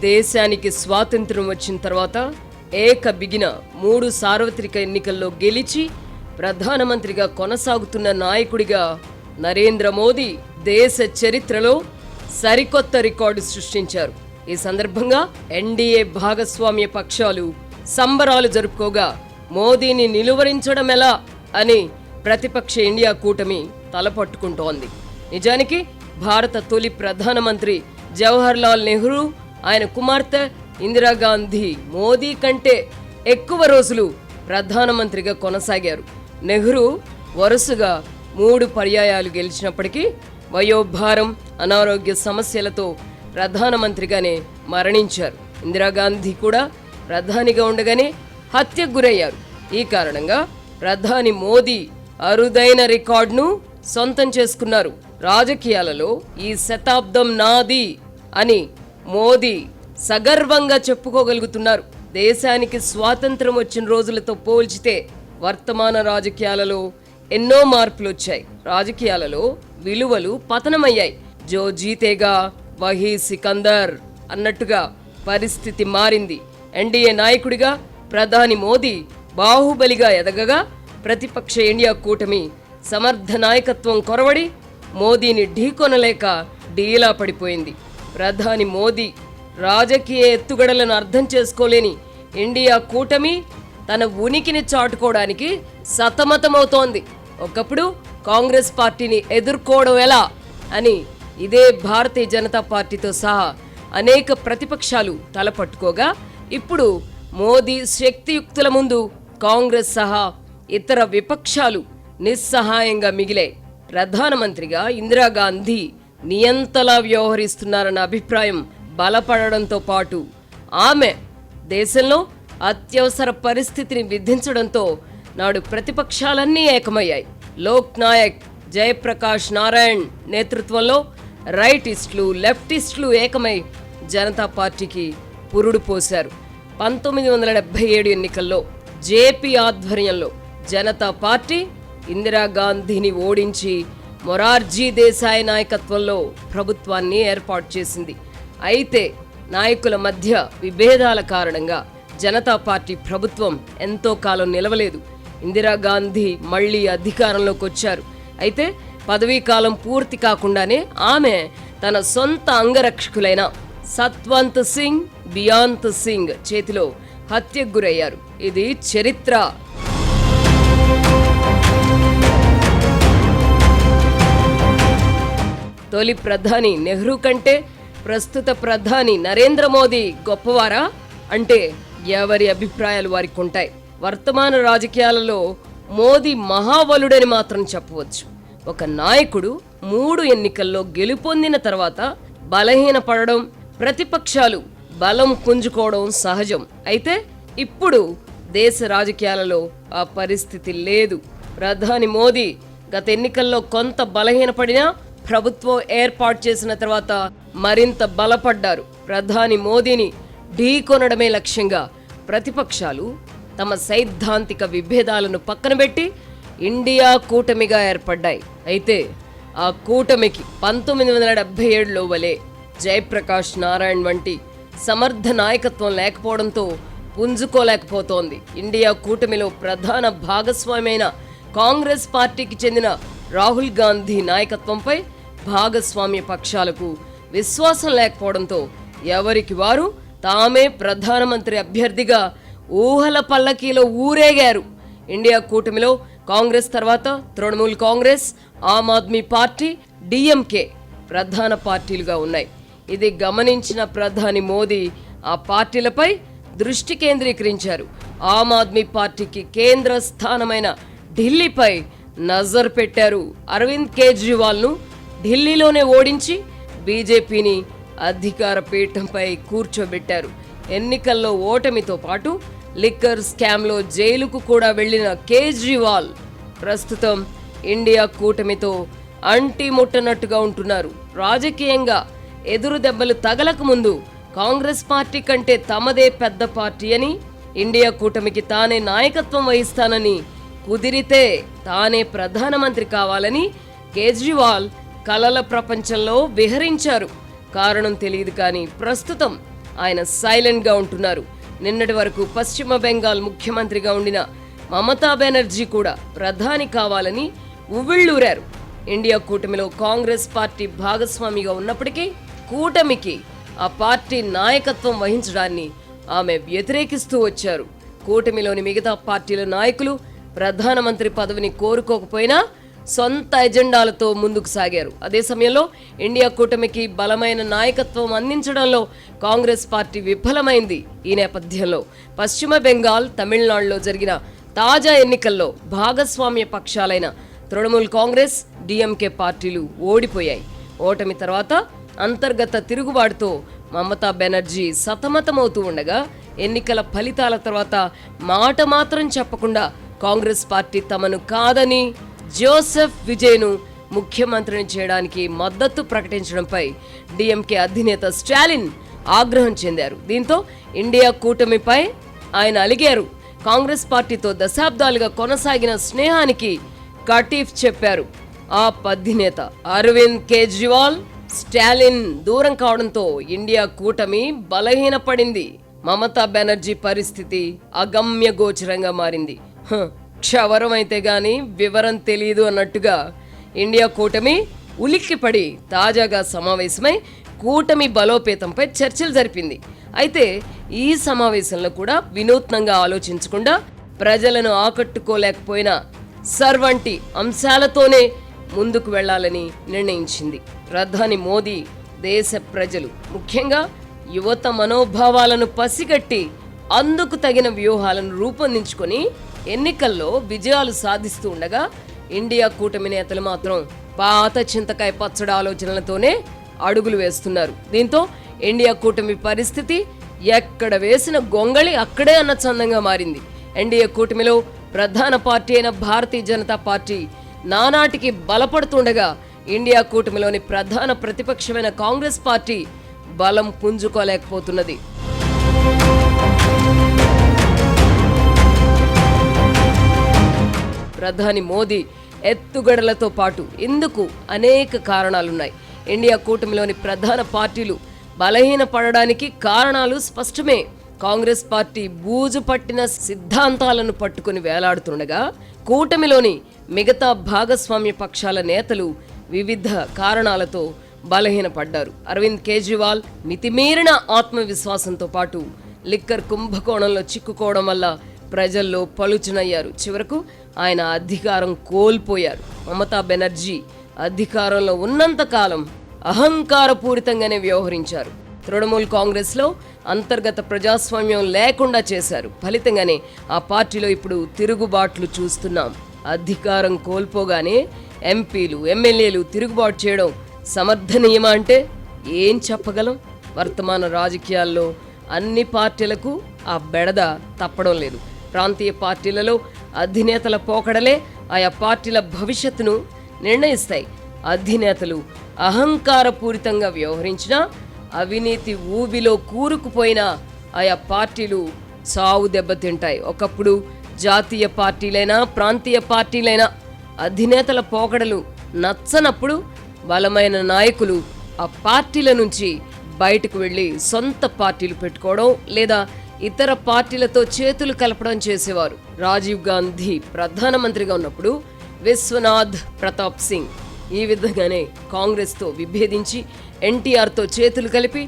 దేశానికి స్వాతంత్ర్యం వచ్చిన తర్వాత ఏక బిగిన 3 సార్వత్రిక ఎన్నికల్లో గెలిచి ప్రధానమంత్రిగా కొనసాగుతున్న నాయకుడిగా నరేంద్ర మోదీ దేశ చరిత్రలో సరికొత్త రికార్డు సృష్టించారు. ఈ సందర్భంగా ఎన్డీఏ భాగస్వామ్య పక్షాలు సంబరాలు జరుపుకోగా మోదీని నిలువరించడం ఎలా అని ప్రతిపక్ష ఇండియా కూటమి తలపట్టుకుంటోంది. నిజానికి భారత తొలి ప్రధానమంత్రి జవహర్ లాల్ నెహ్రూ, ఆయన కుమార్తె ఇందిరాగాంధీ మోదీ కంటే ఎక్కువ రోజులు ప్రధానమంత్రిగా కొనసాగారు. నెహ్రూ వరుసగా 3 పర్యాయాలు గెలిచినప్పటికీ వయోభారం, అనారోగ్య సమస్యలతో ప్రధానమంత్రిగానే మరణించారు. ఇందిరాగాంధీ కూడా ప్రధానిగా ఉండగానే హత్యకు గురయ్యారు. ఈ కారణంగా ప్రధాని మోదీ అరుదైన రికార్డును సొంతం చేసుకున్నారు. రాజకీయాలలో ఈ శతాబ్దం నాది అని మోదీ సగర్వంగా చెప్పుకోగలుగుతున్నారు. దేశానికి స్వాతంత్రం వచ్చిన రోజులతో పోల్చితే వర్తమాన రాజకీయాలలో ఎన్నో మార్పులు వచ్చాయి. రాజకీయాలలో విలువలు పతనమయ్యాయి. జో జీతేగా వహీ సికందర్ అన్నట్టుగా పరిస్థితి మారింది. ఎన్డీఏ నాయకుడిగా ప్రధాని మోదీ బాహుబలిగా ఎదగగా ప్రతిపక్ష ఇండియా కూటమి సమర్థ నాయకత్వం కొరవడి మోదీని ఢీకొనలేక డీలా పడిపోయింది. ప్రధాని మోదీ రాజకీయ ఎత్తుగడలను అర్థం చేసుకోలేని ఇండియా కూటమి తన ఉనికిని చాటుకోవడానికి సతమతమవుతోంది. ఒకప్పుడు కాంగ్రెస్ పార్టీని ఎదుర్కోవడం ఎలా అని ఇదే భారతీయ జనతా పార్టీతో సహా అనేక ప్రతిపక్షాలు తలపట్టుకోగా ఇప్పుడు మోదీ శక్తియుక్తుల ముందు కాంగ్రెస్ సహా ఇతర విపక్షాలు నిస్సహాయంగా మిగిలాయి. ప్రధానమంత్రిగా ఇందిరాగాంధీ నియంతలా వ్యవహరిస్తున్నారన్న అభిప్రాయం బలపడడంతో పాటు ఆమె దేశంలో అత్యవసర పరిస్థితిని విధించడంతో నాడు ప్రతిపక్షాలన్నీ ఏకమయ్యాయి. లోక్ నాయక్ జయప్రకాష్ నారాయణ్ నేతృత్వంలో రైటిస్టులు, లెఫ్టిస్టులు ఏకమై జనతా పార్టీకి పురుడు పోశారు. 1977 ఎన్నికల్లో జేపీ ఆధ్వర్యంలో జనతా పార్టీ ఇందిరాగాంధీని ఓడించి మొరార్జీ దేశాయ్ నాయకత్వంలో ప్రభుత్వాన్ని ఏర్పాటు చేసింది. అయితే నాయకుల మధ్య విభేదాల కారణంగా జనతా పార్టీ ప్రభుత్వం ఎంతో కాలం నిలవలేదు. ఇందిరాగాంధీ మళ్లీ అధికారంలోకి వచ్చారు. అయితే పదవీ కాలం పూర్తి కాకుండానే ఆమె తన సొంత అంగరక్షకులైన సత్వంత్ సింగ్, బియాంత్ సింగ్ చేతిలో హత్యకు గురయ్యారు. ఇది చరిత్ర. తొలి ప్రధాని నెహ్రూ కంటే ప్రస్తుత ప్రధాని నరేంద్ర మోదీ గొప్పవారా అంటే ఎవరి అభిప్రాయాలు వారికి ఉంటాయి. వర్తమాన రాజకీయాలలో మోదీ మహాబలుడని మాత్రం చెప్పవచ్చు. ఒక నాయకుడు 3 ఎన్నికల్లో గెలుపొందిన తర్వాత బలహీనపడడం, ప్రతిపక్షాలు బలం పుంజుకోవడం సహజం. అయితే ఇప్పుడు దేశ రాజకీయాలలో ఆ పరిస్థితి లేదు. ప్రధాని మోదీ గత ఎన్నికల్లో కొంత బలహీనపడినా ప్రభుత్వం ఏర్పాటు చేసిన తర్వాత మరింత బలపడ్డారు. ప్రధాని మోదీని ఢీకొనడమే లక్ష్యంగా ప్రతిపక్షాలు తమ సైద్ధాంతిక విభేదాలను పక్కనబెట్టి ఇండియా కూటమిగా ఏర్పడ్డాయి. అయితే ఆ కూటమికి 1977లో వలె జయప్రకాష్ నారాయణ్ వంటి సమర్థ నాయకత్వం లేకపోవడంతో పుంజుకోలేకపోతోంది. ఇండియా కూటమిలో ప్రధాన భాగస్వామైన కాంగ్రెస్ పార్టీకి చెందిన రాహుల్ గాంధీ నాయకత్వంపై భాగస్వామ్య పక్షాలకు విశ్వాసం లేకపోవడంతో ఎవరికి వారు తామే ప్రధానమంత్రి అభ్యర్థిగా ఊహల పల్లకీలో ఊరేగారు. ఇండియా కూటమిలో కాంగ్రెస్ తర్వాత తృణమూల్ కాంగ్రెస్, ఆమ్ ఆద్మీ పార్టీ, డిఎంకే ప్రధాన పార్టీలుగా ఉన్నాయి. ఇది గమనించిన ప్రధాని మోదీ ఆ పార్టీలపై దృష్టి కేంద్రీకరించారు. ఆమ్ ఆద్మీ పార్టీకి కేంద్ర స్థానమైన ఢిల్లీపై నజర్ పెట్టారు. అరవింద్ కేజ్రీవాల్ను ఢిల్లీలోనే ఓడించి బీజేపీని అధికార పీఠంపై కూర్చోబెట్టారు. ఎన్నికల్లో ఓటమితో పాటు లిక్కర్ స్కామ్లో జైలుకు కూడా వెళ్లిన కేజ్రీవాల్ ప్రస్తుతం ఇండియా కూటమితో అంటిముట్టనట్టుగా ఉంటున్నారు. రాజకీయంగా ఎదురు దెబ్బలు తగలక ముందు కాంగ్రెస్ పార్టీ కంటే తమదే పెద్ద పార్టీ అని, ఇండియా కూటమికి తానే నాయకత్వం వహిస్తానని, కుదిరితే తానే ప్రధానమంత్రి కావాలని కేజ్రీవాల్ కలల ప్రపంచంలో విహరించారు. కారణం తెలియదు కానీ ప్రస్తుతం ఆయన సైలెంట్గా ఉంటున్నారు. నిన్నటి వరకు పశ్చిమ బెంగాల్ ముఖ్యమంత్రిగా ఉండిన మమతా బెనర్జీ కూడా ప్రధాని కావాలని ఉవ్విళ్ళూరారు. ఇండియా కూటమిలో కాంగ్రెస్ పార్టీ భాగస్వామిగా ఉన్నప్పటికీ కూటమికి ఆ పార్టీ నాయకత్వం వహించడాన్ని ఆమె వ్యతిరేకిస్తూ వచ్చారు. కూటమిలోని మిగతా పార్టీల నాయకులు ప్రధానమంత్రి పదవిని కోరుకోకపోయినా సొంత ఎజెండాలతో ముందుకు సాగారు. అదే సమయంలో ఇండియా కూటమికి బలమైన నాయకత్వం అందించడంలో కాంగ్రెస్ పార్టీ విఫలమైంది. ఈ నేపథ్యంలో పశ్చిమ బెంగాల్, తమిళనాడులో జరిగిన తాజా ఎన్నికల్లో భాగస్వామ్య పక్షాలైన తృణమూల్ కాంగ్రెస్, డిఎంకే పార్టీలు ఓడిపోయాయి. ఓటమి తర్వాత అంతర్గత తిరుగుబాటుతో మమతా బెనర్జీ సతమతమవుతూ ఉండగా ఎన్నికల ఫలితాల తర్వాత మాట మాత్రం చెప్పకుండా కాంగ్రెస్ పార్టీ తమను కాదని జోసెఫ్ విజయ్ను ముఖ్యమంత్రిని చేయడానికి మద్దతు ప్రకటించడంపై డిఎంకే అధినేత స్టాలిన్ ఆగ్రహం చెందారు. దీంతో ఇండియా కూటమిపై ఆయన అలిగారు. కాంగ్రెస్ పార్టీతో దశాబ్దాలుగా కొనసాగిన స్నేహానికి కటీఫ్ చెప్పారు. ఆప్ అధినేత అరవింద్ కేజ్రీవాల్, స్టాలిన్ దూరం కావడంతో ఇండియా కూటమి బలహీనపడింది. మమతా బెనర్జీ పరిస్థితి అగమ్య గోచరంగా మారింది. క్షవరం అయితే గాని వివరం తెలియదు అన్నట్టుగా ఇండియా కూటమి ఉలిక్కిపడి తాజాగా సమావేశమై కూటమి బలోపేతంపై చర్చలు జరిపింది. అయితే ఈ సమావేశంలో కూడా వినూత్నంగా ఆలోచించకుండా ప్రజలను ఆకట్టుకోలేకపోయిన సర్వంటి అంశాలతోనే ముందుకు వెళ్లాలని నిర్ణయించింది. ప్రధాని మోదీ దేశ ప్రజలు, ముఖ్యంగా యువత మనోభావాలను పసిగట్టి అందుకు తగిన వ్యూహాలను రూపొందించుకొని ఎన్నికల్లో విజయాలు సాధిస్తూ ఉండగా ఇండియా కూటమి నేతలు మాత్రం పాత చింతకాయ పచ్చడి ఆలోచనలతోనే అడుగులు వేస్తున్నారు. దీంతో ఇండియా కూటమి పరిస్థితి ఎక్కడ వేసిన గొంగళి అక్కడే అన్న చందంగా మారింది. ఎన్డీఏ కూటమిలో ప్రధాన పార్టీ అయిన భారతీయ జనతా పార్టీ నానాటికి బలపడుతుండగా ఇండియా కూటమిలోని ప్రధాన ప్రతిపక్షమైన కాంగ్రెస్ పార్టీ బలం పుంజుకోలేకపోతున్నది. ప్రధాని మోదీ ఎత్తుగడలతో పాటు ఇందుకు అనేక కారణాలున్నాయి. ఇండియా కూటమిలోని ప్రధాన పార్టీలు బలహీన పడడానికి కారణాలు స్పష్టమే. కాంగ్రెస్ పార్టీ బూజు పట్టిన సిద్ధాంతాలను పట్టుకుని వేలాడుతుండగా కూటమిలోని మిగతా భాగస్వామ్య పక్షాల నేతలు వివిధ కారణాలతో బలహీనపడ్డారు. అరవింద్ కేజ్రీవాల్ మితిమీరిన ఆత్మవిశ్వాసంతో పాటు లిక్కర్ కుంభకోణంలో చిక్కుకోవడం వల్ల ప్రజల్లో పలుచనయ్యారు. చివరకు ఆయన అధికారం కోల్పోయారు. మమతా బెనర్జీ అధికారంలో ఉన్నంతకాలం అహంకారపూరితంగానే వ్యవహరించారు. తృణమూల్ కాంగ్రెస్లో అంతర్గత ప్రజాస్వామ్యం లేకుండా చేశారు. ఫలితంగానే ఆ పార్టీలో ఇప్పుడు తిరుగుబాట్లు చూస్తున్నాం. అధికారం కోల్పోగానే ఎంపీలు, ఎమ్మెల్యేలు తిరుగుబాటు చేయడం సమర్థనీయమా అంటే ఏం చెప్పగలం? వర్తమాన రాజకీయాల్లో అన్ని పార్టీలకు ఆ బెడద తప్పడం లేదు. ప్రాంతీయ పార్టీలలో అధినేతల పోకడలే ఆయా పార్టీల భవిష్యత్తును నిర్ణయిస్తాయి. అధినేతలు అహంకారపూరితంగా వ్యవహరించినా, అవినీతి ఊబిలో కూరుకుపోయినా ఆయా పార్టీలు సావు దెబ్బతింటాయి. ఒకప్పుడు జాతీయ పార్టీలైనా ప్రాంతీయ పార్టీలైనా అధినేతల పోకడలు నచ్చనప్పుడు బలమైన నాయకులు ఆ పార్టీల నుంచి బయటకు వెళ్ళి సొంత పార్టీలు పెట్టుకోవడం లేదా ఇతర పార్టీలతో చేతులు కలపడం చేసేవారు. రాజీవ్ గాంధీ ప్రధానమంత్రిగా ఉన్నప్పుడు విశ్వనాథ్ ప్రతాప్ సింగ్ ఈ విధంగానే కాంగ్రెస్తో విభేదించి ఎన్టీఆర్తో చేతులు కలిపి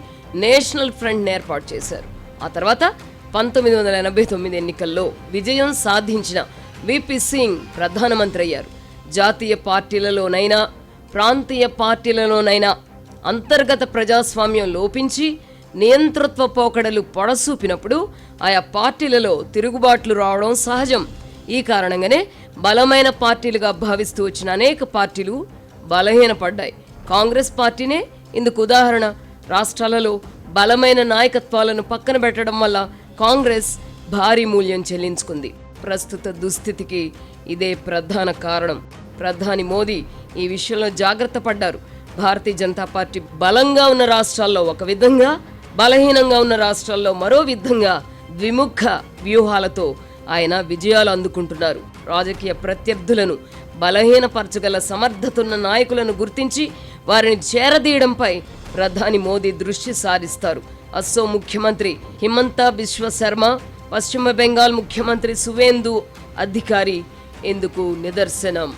నేషనల్ ఫ్రంట్ ఏర్పాటు చేశారు. ఆ తర్వాత 1989 ఎన్నికల్లో విజయం సాధించిన విపి సింగ్ ప్రధానమంత్రి అయ్యారు. జాతీయ పార్టీలలోనైనా ప్రాంతీయ పార్టీలలోనైనా అంతర్గత ప్రజాస్వామ్యం లోపించి నియంతృత్వ పోకడలు పొడసూపినప్పుడు ఆయా పార్టీలలో తిరుగుబాట్లు రావడం సహజం. ఈ కారణంగానే బలమైన పార్టీలుగా భావిస్తూ వచ్చిన అనేక పార్టీలు బలహీనపడ్డాయి. కాంగ్రెస్ పార్టీనే ఇందుకు ఉదాహరణ. రాష్ట్రాలలో బలమైన నాయకత్వాలను పక్కన పెట్టడం వల్ల కాంగ్రెస్ భారీ మూల్యం చెల్లించుకుంది. ప్రస్తుత దుస్థితికి ఇదే ప్రధాన కారణం. ప్రధాని మోదీ ఈ విషయంలో జాగ్రత్త పడ్డారు. భారతీయ జనతా పార్టీ బలంగా ఉన్న రాష్ట్రాల్లో ఒక విధంగా, బలహీనంగా ఉన్న రాష్ట్రాల్లో మరో విధంగా ద్విముఖ వ్యూహాలతో ఆయన విజయాలు అందుకుంటున్నారు. రాజకీయ ప్రత్యర్థులను బలహీనపరచగల సమర్థతున్న నాయకులను గుర్తించి వారిని చేరదీయడంపై ప్రధాని మోదీ దృష్టి సారిస్తారు. అస్సోం ముఖ్యమంత్రి హిమంతా బిశ్వ శర్మ, పశ్చిమ బెంగాల్ ముఖ్యమంత్రి సువేందు అధికారి ఇందుకు నిదర్శనం.